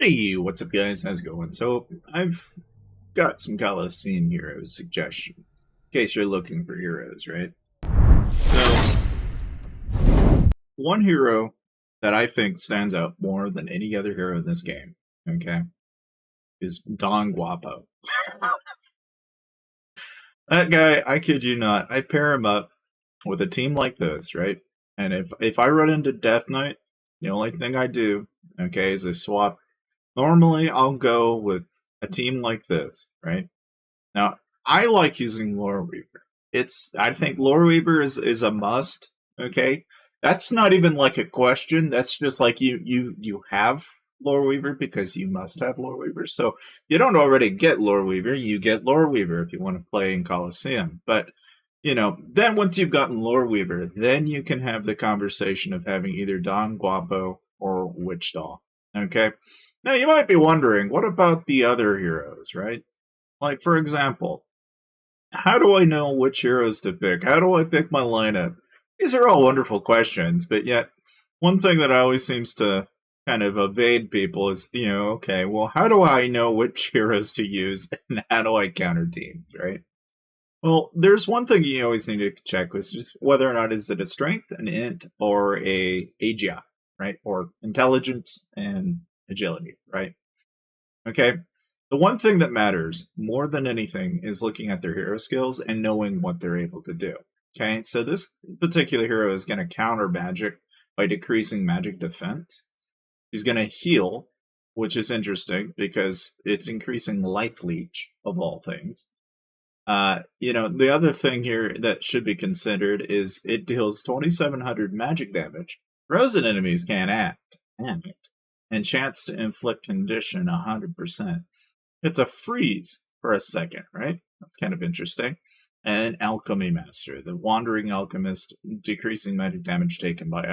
Hey, what's up, guys? How's it going? So, I've got some Colosseum heroes suggestions in case you're looking for heroes, right? So, one hero that I think stands out more than any other hero in this game, okay, is Don Guapo. That guy, I kid you not, I pair him up with a team like this, right? And if I run into Death Knight, the only thing I do, okay, is I swap. Normally, I'll go with a team like this, right? Now, I like using Lore Weaver. I think Lore Weaver is a must. Okay, that's not even like a question. That's just like you have Lore Weaver because you must have Lore Weaver. So you don't already get Lore Weaver, you get Lore Weaver if you want to play in Colosseum. But then once you've gotten Lore Weaver, then you can have the conversation of having either Don Guapo or Witch Doll. Okay. Now you might be wondering, what about the other heroes, right? Like, for example, how do I know which heroes to pick? How do I pick my lineup? These are all wonderful questions, but yet, one thing that always seems to kind of evade people is, okay, well, how do I know which heroes to use and how do I counter teams, right? Well, there's one thing you always need to check, which is whether or not is it a strength, an int, or a AGI, right? Or intelligence and agility, right? Okay. The one thing that matters more than anything is looking at their hero skills and knowing what they're able to do. Okay. So this particular hero is going to counter magic by decreasing magic defense. He's going to heal, which is interesting because it's increasing life leech of all things. The other thing here that should be considered is it deals 2,700 magic damage. Frozen enemies can't act. Damn it. And chance to inflict condition 100%. It's a freeze for a second, right? That's kind of interesting. And Alchemy Master, the Wandering Alchemist, decreasing magic damage taken by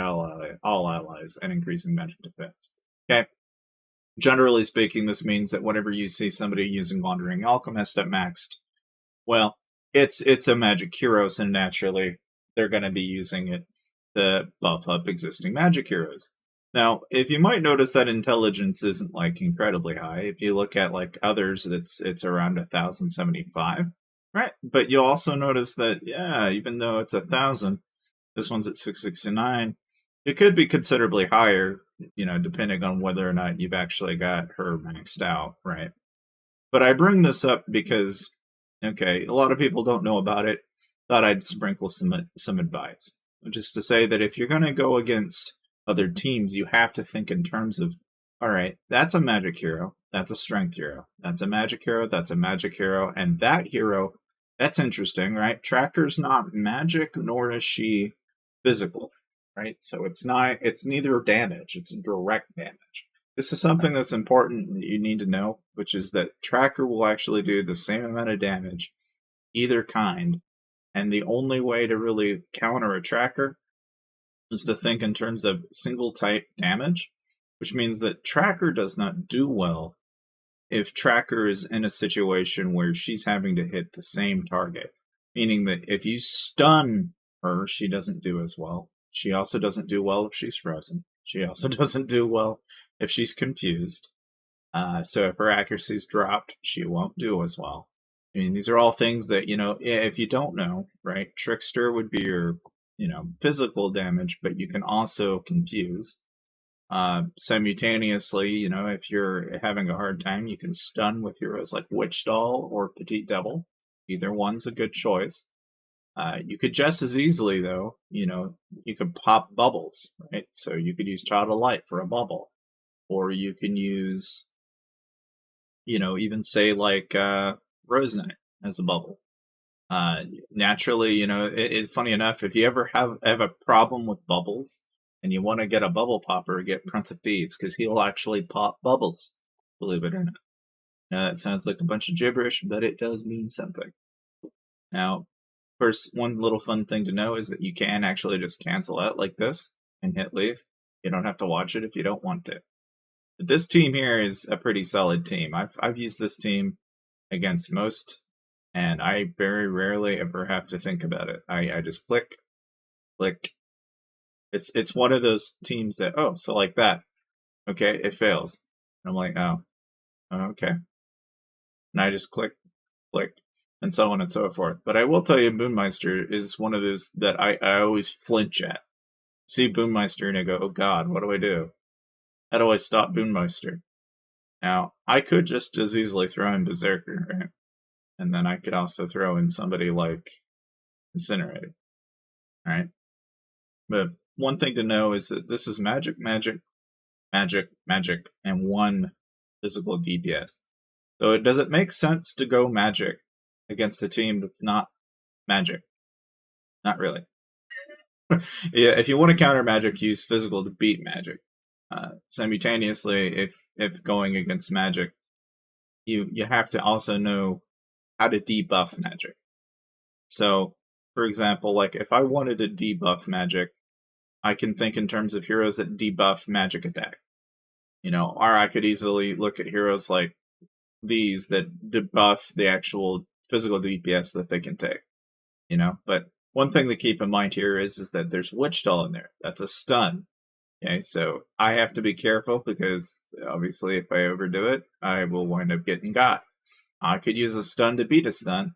all allies and increasing magic defense. Okay. Generally speaking, this means that whenever you see somebody using Wandering Alchemist at maxed, well, it's a magic hero, so naturally they're going to be using it to buff up existing magic heroes. Now, if you might notice that intelligence isn't like incredibly high, if you look at like others, it's around 1,075, right? But you'll also notice that even though it's 1,000, this one's at 669. It could be considerably higher, depending on whether or not you've actually got her maxed out, right? But I bring this up because, okay, a lot of people don't know about it. Thought I'd sprinkle some advice, which is to say that if you're going to go against other teams, you have to think in terms of, all right, that's a magic hero, that's a strength hero, that's a magic hero, that's a magic hero, and that hero, that's interesting, right? Tracker's not magic, nor is she physical, right? So it's neither damage, it's direct damage. This is something that's important that you need to know, which is that Tracker will actually do the same amount of damage, either kind, and the only way to really counter a Tracker is to think in terms of single type damage, which means that Tracker does not do well if Tracker is in a situation where she's having to hit the same target. Meaning that if you stun her, she doesn't do as well. She also doesn't do well if she's frozen. She also doesn't do well if she's confused. So if her accuracy's dropped, she won't do as well. I mean, these are all things that, if you don't know, right? Trickster would be your, physical damage, but you can also confuse. Simultaneously, if you're having a hard time, you can stun with heroes like Witch Doll or Petite Devil. Either one's a good choice. You could just as easily, though, you could pop bubbles, right? So you could use Child of Light for a bubble. Or you can use, even say like Rose Knight as a bubble. Naturally, it's funny enough, if you ever have a problem with bubbles and you want to get a bubble popper, get Prince of Thieves, because he'll actually pop bubbles, believe it or not. Now, that sounds like a bunch of gibberish, but it does mean something. Now, first, one little fun thing to know is that you can actually just cancel out like this and hit leave. You don't have to watch it if you don't want to. But this team here is a pretty solid team. I've used this team against most, and I very rarely ever have to think about it. I just click. It's one of those teams that, so like that. Okay, it fails. I'm like, oh, okay. And I just click, and so on and so forth. But I will tell you, Boommeister is one of those that I always flinch at. See Boommeister and I go, oh God, what do I do? How do I stop Boommeister? Now, I could just as easily throw in Berserker, right? And then I could also throw in somebody like Incinerator, right? But one thing to know is that this is magic, and one physical DPS. So does it make sense to go magic against a team that's not magic? Not really. Yeah, if you want to counter magic, use physical to beat magic. Simultaneously, if going against magic, you have to also know how to debuff magic. So, for example, like if I wanted to debuff magic, I can think in terms of heroes that debuff magic attack. Or I could easily look at heroes like these that debuff the actual physical DPS that they can take. But one thing to keep in mind here is that there's Witch Doll in there. That's a stun. Okay, so I have to be careful because obviously if I overdo it, I will wind up getting got. I could use a stun to beat a stun,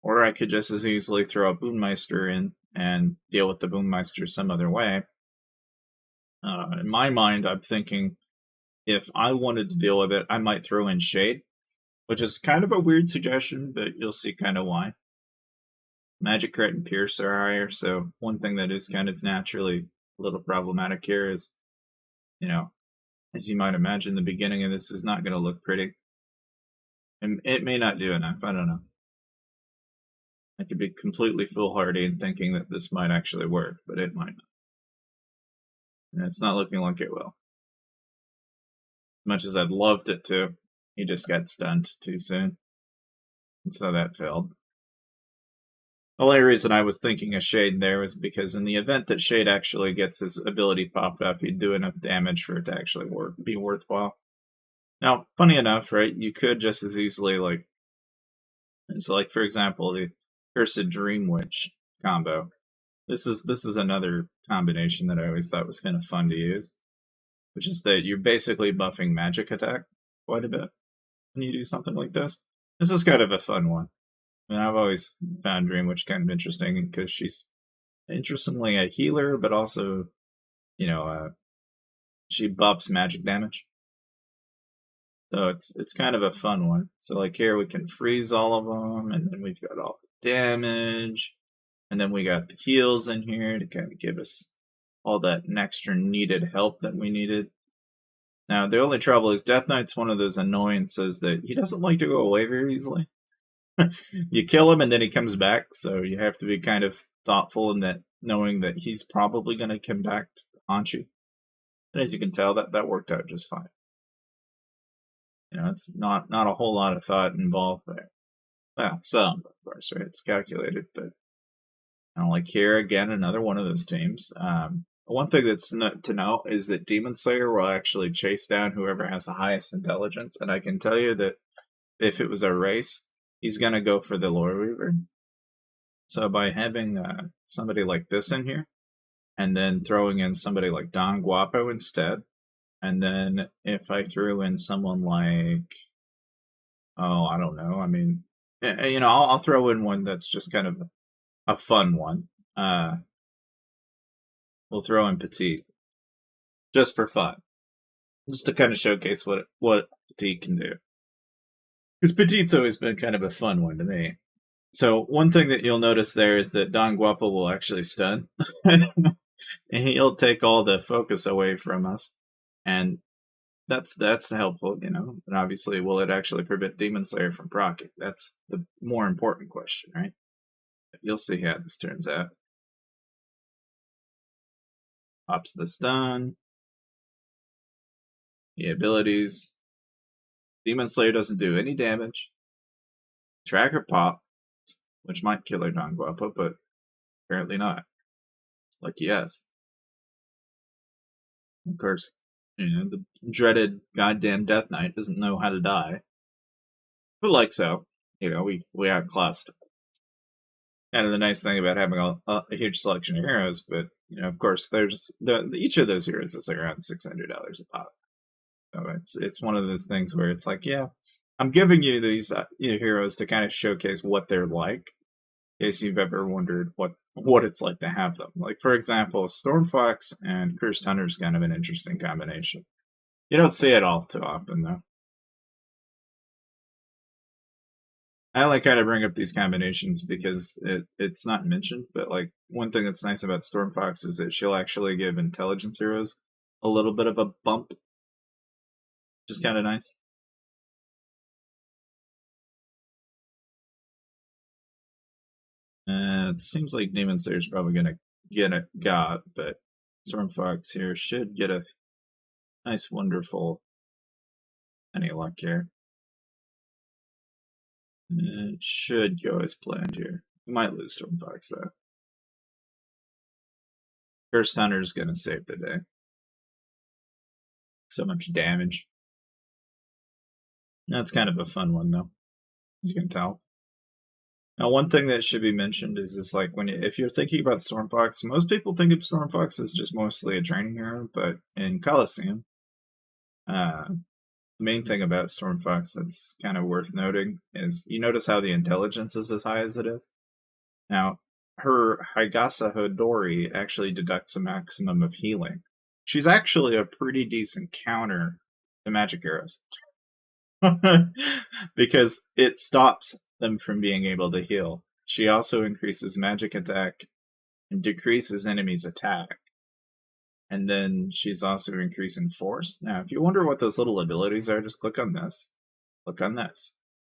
or I could just as easily throw a Boommeister in and deal with the Boommeister some other way. In my mind, I'm thinking if I wanted to deal with it, I might throw in Shade, which is kind of a weird suggestion, but you'll see kind of why. Magic Crit and Pierce are higher, so one thing that is kind of naturally a little problematic here is, as you might imagine, the beginning of this is not going to look pretty. And it may not do enough, I don't know. I could be completely foolhardy in thinking that this might actually work, but it might not. And it's not looking like it will. As much as I'd loved it to, he just got stunned too soon. And so that failed. The only reason I was thinking of Shade there was because in the event that Shade actually gets his ability popped up, he'd do enough damage for it to actually be worthwhile. Now, funny enough, right, you could just as easily, for example, the Cursed Dream Witch combo. This is another combination that I always thought was kind of fun to use, which is that you're basically buffing magic attack quite a bit when you do something like this. This is kind of a fun one. And I've always found Dream Witch kind of interesting because she's interestingly a healer, but also, she buffs magic damage. So it's kind of a fun one. So like here we can freeze all of them, and then we've got all the damage, and then we got the heals in here to kind of give us all that extra needed help that we needed. Now the only trouble is Death Knight's one of those annoyances that he doesn't like to go away very easily. You kill him and then he comes back, so you have to be kind of thoughtful in that, knowing that he's probably going to come back to haunt you. And as you can tell, that worked out just fine. It's not a whole lot of thought involved there. Well, some, of course, right? It's calculated, but like here again, another one of those teams. One thing that's to know is that Demon Slayer will actually chase down whoever has the highest intelligence, and I can tell you that if it was a race, he's going to go for the Lore Weaver. So by having somebody like this in here, and then throwing in somebody like Don Guapo instead, and then if I threw in someone like, I don't know. I mean, I'll throw in one that's just kind of a fun one. We'll throw in Petite, just for fun, just to kind of showcase what Petite can do. Because Petite's always been kind of a fun one to me. So one thing that you'll notice there is that Don Guapo will actually stun. And he'll take all the focus away from us. And that's helpful, And obviously, will it actually prevent Demon Slayer from proccing? That's the more important question, right? You'll see how this turns out. Pops the stun. The abilities. Demon Slayer doesn't do any damage. Tracker pop, which might kill her Don Guapo, but apparently not. Like, yes. Of course, the dreaded goddamn Death Knight doesn't know how to die. But like so, we outclassed. Kind of the nice thing about having a huge selection of heroes, but of course, there's each of those heroes is around $600 a pop. So it's one of those things where it's like, yeah, I'm giving you these heroes to kind of showcase what they're like, in case you've ever wondered what it's like to have them. Like for example, Stormfox and Cursed Hunter is kind of an interesting combination. You don't see it all too often though. I like kind of bring up these combinations because it's not mentioned, but like one thing that's nice about Stormfox is that she'll actually give intelligence heroes a little bit of a bump, which is kind of nice. It seems like Demon Slayer's probably gonna get a god, but Stormfox here should get a nice, wonderful any luck here. It should go as planned here. We might lose Stormfox though. Cursed Hunter's gonna save the day. So much damage. That's kind of a fun one though, as you can tell. Now, one thing that should be mentioned is like if you're thinking about Stormfox, most people think of Stormfox as just mostly a training hero, but in Colosseum, the main thing about Stormfox that's kind of worth noting is you notice how the intelligence is as high as it is. Now, her Higasa Hodori actually deducts a maximum of healing. She's actually a pretty decent counter to magic arrows. Because it stops them from being able to heal. She also increases magic attack and decreases enemies' attack. And then she's also increasing force. Now, if you wonder what those little abilities are, just click on this. Click on this.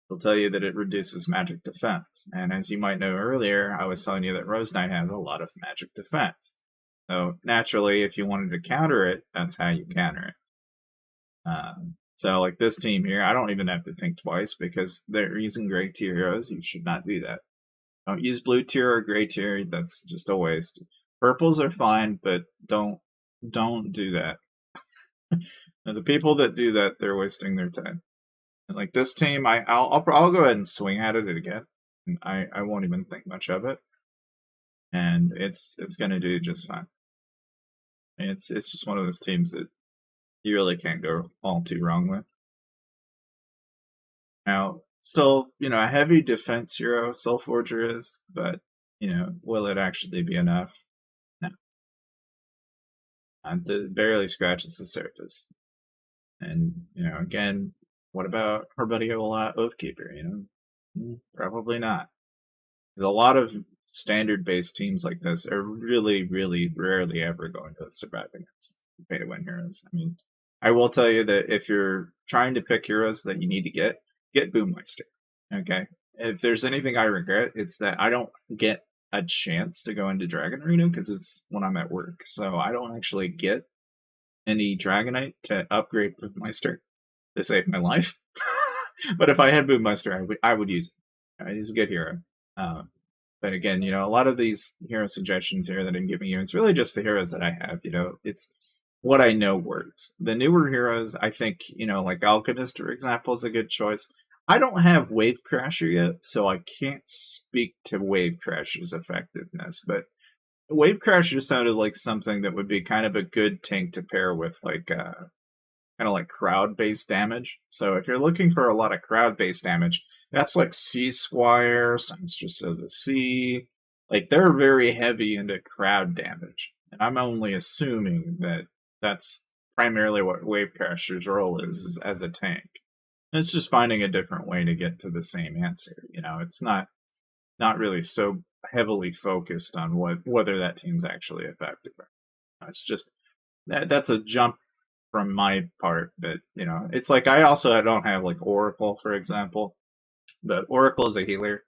It'll tell you that it reduces magic defense. And as you might know earlier, I was telling you that Rose Knight has a lot of magic defense. So naturally, if you wanted to counter it, that's how you counter it. So like this team here, I don't even have to think twice because they're using gray tier heroes. You should not do that. Don't use blue tier or gray tier. That's just a waste. Purples are fine, but don't do that. Now, the people that do that, they're wasting their time. And like this team, I'll go ahead and swing at it again. And I won't even think much of it. And it's gonna do just fine. And it's just one of those teams that you really can't go all too wrong with. Now, still, a heavy defense hero, Soulforger is, but, will it actually be enough? No. It barely scratches the surface. And, again, what about her buddy Oathkeeper, Probably not. A lot of standard-based teams like this are really, really rarely ever going to survive against pay-to-win heroes. I mean, I will tell you that if you're trying to pick heroes that you need to get Boommeister. Okay? If there's anything I regret, it's that I don't get a chance to go into Dragon Arena because it's when I'm at work. So I don't actually get any Dragonite to upgrade Boommeister to save my life. But if I had Boommeister, I would use it. He's a good hero. But again, a lot of these hero suggestions here that I'm giving you, it's really just the heroes that I have. It's what I know works. The newer heroes, I think, like Alchemist, for example, is a good choice. I don't have Wave Crasher yet, so I can't speak to Wave Crasher's effectiveness, but Wave Crasher sounded like something that would be kind of a good tank to pair with, like, kind of like crowd-based damage. So if you're looking for a lot of crowd-based damage, that's like Sea Squire, Songstress of the Sea. Like, they're very heavy into crowd damage. And I'm only assuming that that's primarily what Wave Crasher's role is as a tank. And it's just finding a different way to get to the same answer. It's not really so heavily focused on whether that team's actually effective. It's just that's a jump from my part. But it's like I also don't have like Oracle, for example. But Oracle is a healer.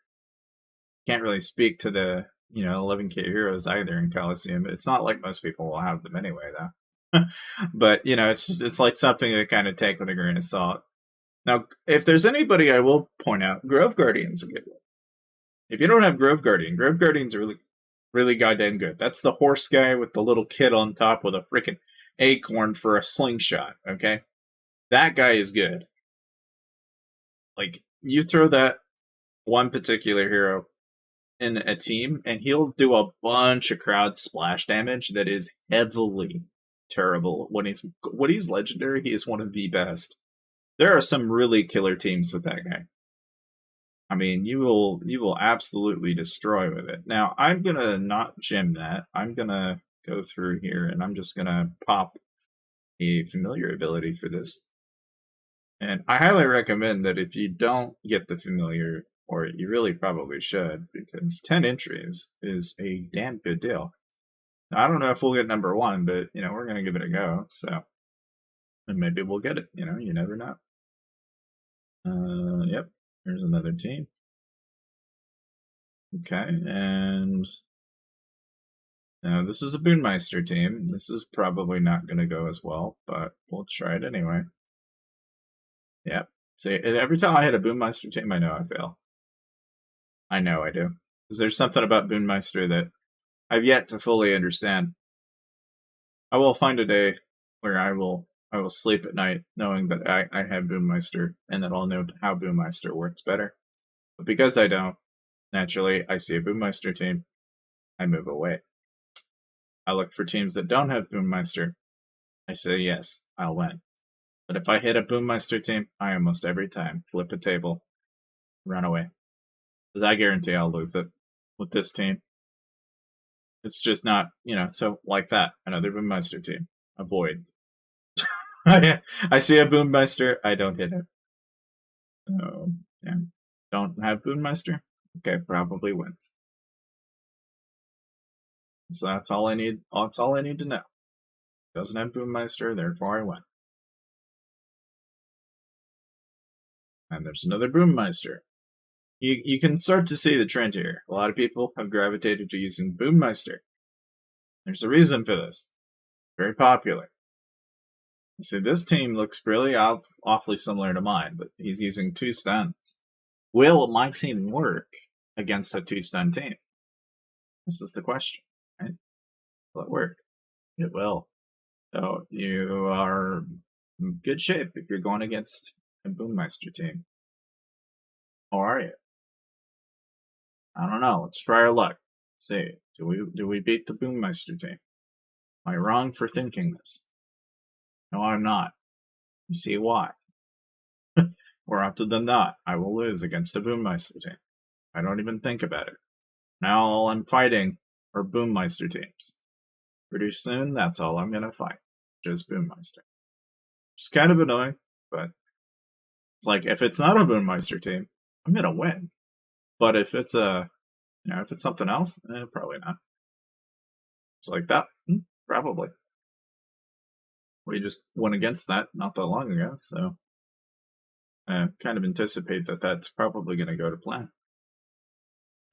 Can't really speak to the 11k heroes either in Colosseum. It's not like most people will have them anyway, though. But it's like something to kind of take with a grain of salt. Now, if there's anybody I will point out, Grove Guardian's a good one. If you don't have Grove Guardian's really, really goddamn good. That's the horse guy with the little kid on top with a freaking acorn for a slingshot, okay? That guy is good. Like, you throw that one particular hero in a team, and he'll do a bunch of crowd splash damage that is heavily terrible. When he's legendary, he is one of the best. There are some really killer teams with that guy. I mean, you will absolutely destroy with it. Now, I'm gonna not gem that. I'm gonna go through here, and I'm just gonna pop a familiar ability for this. And I highly recommend that if you don't get the familiar, or you really probably should, because 10 entries is a damn good deal. Now, I don't know if we'll get number 1, but we're gonna give it a go. So, and maybe we'll get it. You never know. Yep. Here's another team. Okay, and now this is a boommeister team. This is probably not going to go as well, but we'll try it anyway. Yep. See, every time I hit a boommeister team, I know I fail. I know I do. Because there's something about boommeister that I've yet to fully understand. I will find a day where I will sleep at night knowing that I have boommeister and that I'll know how boommeister works better. But because I don't, naturally, I see a boommeister team, I move away. I look for teams that don't have boommeister. I say yes, I'll win. But if I hit a boommeister team, I almost every time flip a table, run away. Because I guarantee I'll lose it with this team. It's just not, so like that. Another boommeister team. Avoid. I see a boommeister, I don't hit it. So, yeah. Don't have boommeister? Okay, probably wins. So that's all I need. That's all I need to know. Doesn't have boommeister, therefore I win. And there's another boommeister. You can start to see the trend here. A lot of people have gravitated to using boommeister. There's a reason for this. Very popular. See, this team looks really awfully similar to mine, but he's using 2 stuns. Will my team work against a 2-stun team? This is the question, right? Will it work? It will. So you are in good shape if you're going against a boommeister team. How are you? I don't know. Let's try our luck. Let's see. Do we beat the boommeister team? Am I wrong for thinking this? No, I'm not. You see why? More often than not, I will lose against a boommeister team. I don't even think about it. Now all I'm fighting are boommeister teams. Pretty soon, that's all I'm gonna fight. Just boommeister. Which is kind of annoying, but it's like if it's not a boommeister team, I'm gonna win. But if it's if it's something else, probably not. It's like that, probably. We just went against that not that long ago, so I kind of anticipate that that's probably going to go to plan.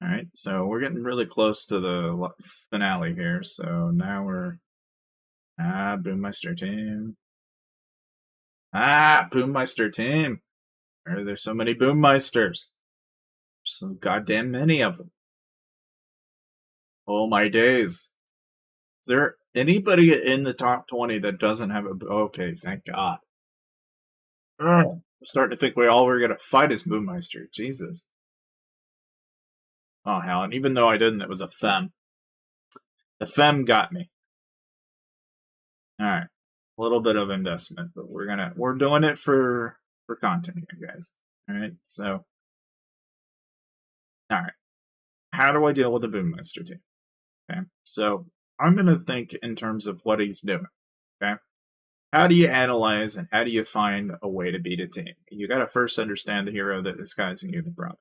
All right, so we're getting really close to the finale here. So now we're boommeister team. Boommeister team. Why are there so many boommeisters? So goddamn many of them. Oh my days. Is there anybody in the top 20 that doesn't have a... Okay, thank God. I'm starting to think all we're going to fight is boommeister. Jesus. Oh, hell. And even though I didn't, it was a fem. The fem got me. Alright. A little bit of investment, but we're doing it for content here, guys. Alright, so... Alright. How do I deal with the boommeister team? Okay, so I'm going to think in terms of what he's doing. Okay? How do you analyze and how do you find a way to beat a team? You got to first understand the hero that is causing you the problem.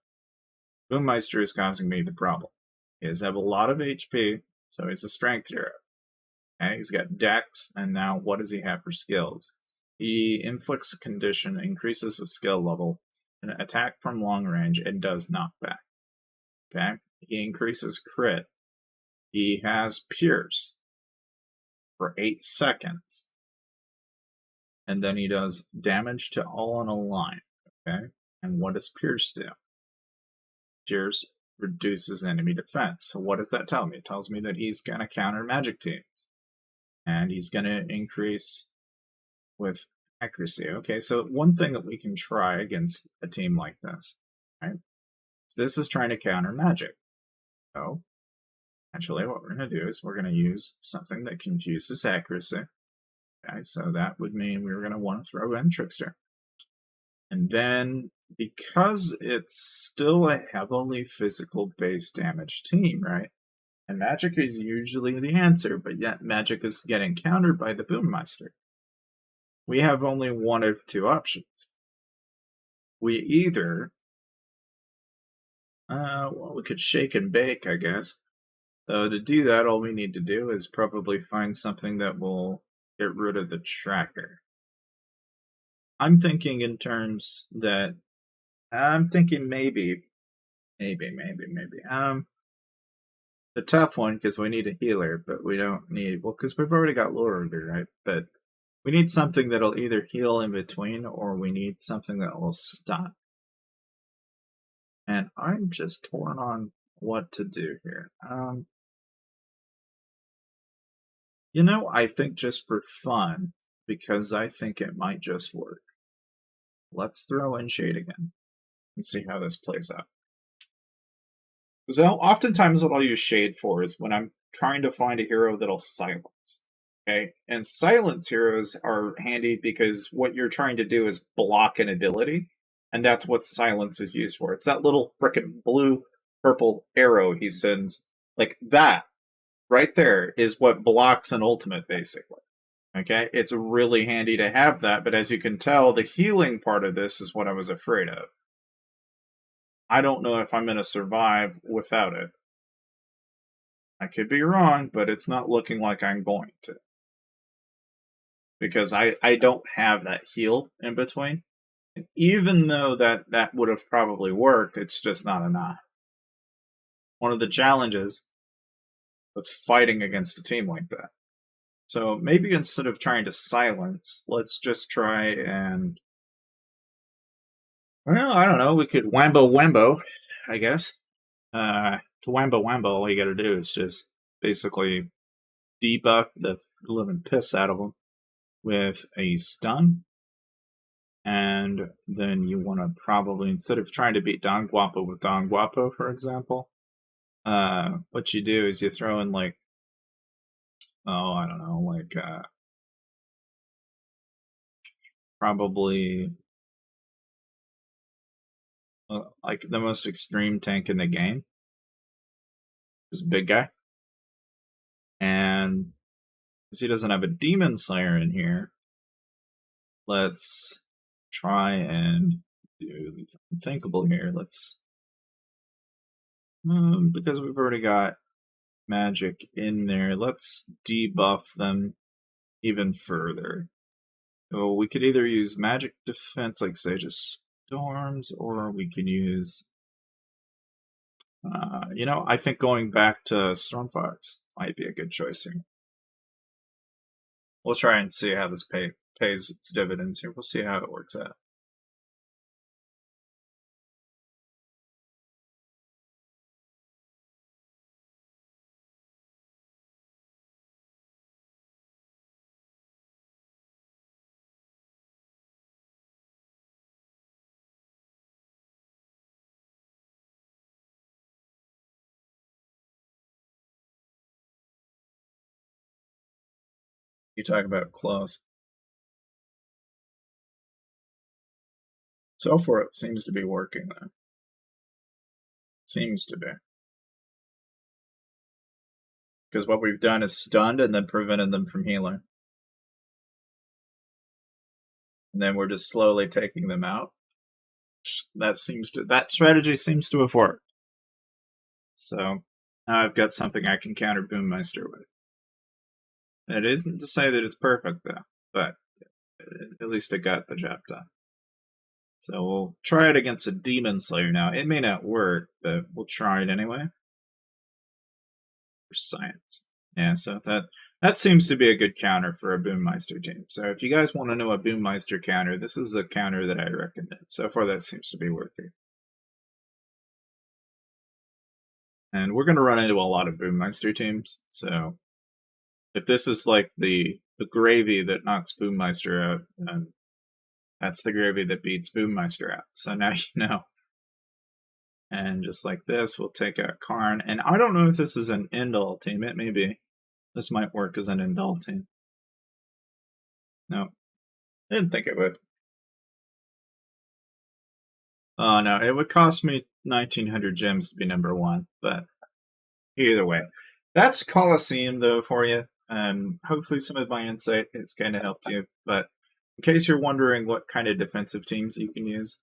Boommeister is causing me the problem. He does have a lot of HP, so he's a strength hero. Okay, he's got dex, and now what does he have for skills? He inflicts a condition, increases with skill level, and attack from long range, and does knockback. Okay, he increases crit. He has pierce for 8 seconds. And then he does damage to all on a line. Okay, and what does pierce do? Pierce reduces enemy defense. So what does that tell me? It tells me that he's going to counter magic teams. And he's going to increase with accuracy. Okay, so one thing that we can try against a team like this, right? So this is trying to counter magic. So, actually, what we're going to do is we're going to use something that confuses accuracy. Okay, so that would mean we were going to want to throw in Trickster. And then, because it's still a heavily physical base damage team, right? And magic is usually the answer, but yet magic is getting countered by the boommeister. We have only one of two options. We either, well, we could shake and bake, I guess. So to do that, all we need to do is probably find something that will get rid of the tracker. I'm thinking in terms that, I'm thinking maybe. The tough one because we need a healer, but we don't need, well, because we've already got Lore Order, right? But we need something that'll either heal in between or we need something that will stun. And I'm just torn on what to do here. You know, I think just for fun, because I think it might just work. Let's throw in Shade again and see how this plays out. So oftentimes what I'll use Shade for is when I'm trying to find a hero that'll silence. Okay, and silence heroes are handy because what you're trying to do is block an ability, and that's what silence is used for. It's that little frickin' blue purple arrow he sends. Like that right there is what blocks an ultimate, basically. Okay, it's really handy to have that, but as you can tell, the healing part of this is what I was afraid of. I don't know if I'm going to survive without it. I could be wrong, but it's not looking like I'm going to. Because I don't have that heal in between. And even though that would have probably worked, it's just not enough. One of the challenges of fighting against a team like that. So maybe instead of trying to silence, let's just try and, well, I don't know, we could whambo, I guess. To whambo, all you gotta do is just basically debuff the living piss out of them with a stun. And then you want to probably, instead of trying to beat Don Guapo with Don Guapo, for example, what you do is you throw in like, oh, I don't know, like probably like the most extreme tank in the game, is big guy. And because he doesn't have a Demon Slayer in here, let's try and do the unthinkable here. Let's, because we've already got magic in there, let's debuff them even further. So we could either use magic defense like Sage of Storms, or we can use, you know, I think going back to Stormfires might be a good choice here. We'll try and see how this pays its dividends here. We'll see how it works out. You talk about close. So far, it seems to be working, though. Seems to be. Because what we've done is stunned and then prevented them from healing. And then we're just slowly taking them out. That strategy seems to have worked. So now I've got something I can counter Boommeister with. It isn't to say that it's perfect, though, but at least it got the job done. So we'll try it against a Demon Slayer now. It may not work, but we'll try it anyway. For science. Yeah, so that seems to be a good counter for a Boommeister team. So if you guys want to know a Boommeister counter, this is the counter that I recommend. So far, that seems to be working. And we're going to run into a lot of Boommeister teams, so if this is like the gravy that knocks Boommeister out, then that's the gravy that beats Boommeister out. So now you know. And just like this, we'll take out Karn. And I don't know if this is an end-all team. It may be. This might work as an end-all team. No, I didn't think it would. Oh no, it would cost me 1900 gems to be number one, but either way. That's Colosseum though for you, and hopefully some of my insight has kind of helped you. But in case you're wondering what kind of defensive teams you can use,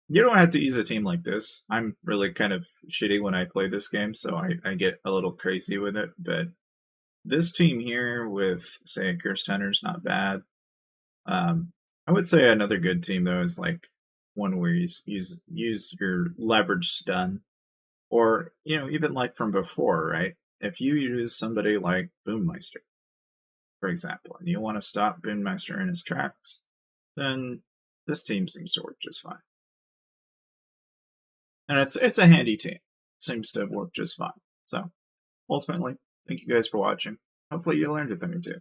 you don't have to use a team like this. I'm really kind of shitty when I play this game, so I get a little crazy with it. But this team here with, say, a Cursed Hunter's not bad. I would say another good team though is like one where you use your leverage stun, or even like from before, right? If you use somebody like Boommeister, for example, and you want to stop Boommeister in his tracks, then this team seems to work just fine. And it's a handy team. It seems to work just fine. So ultimately, thank you guys for watching. Hopefully you learned a thing or two.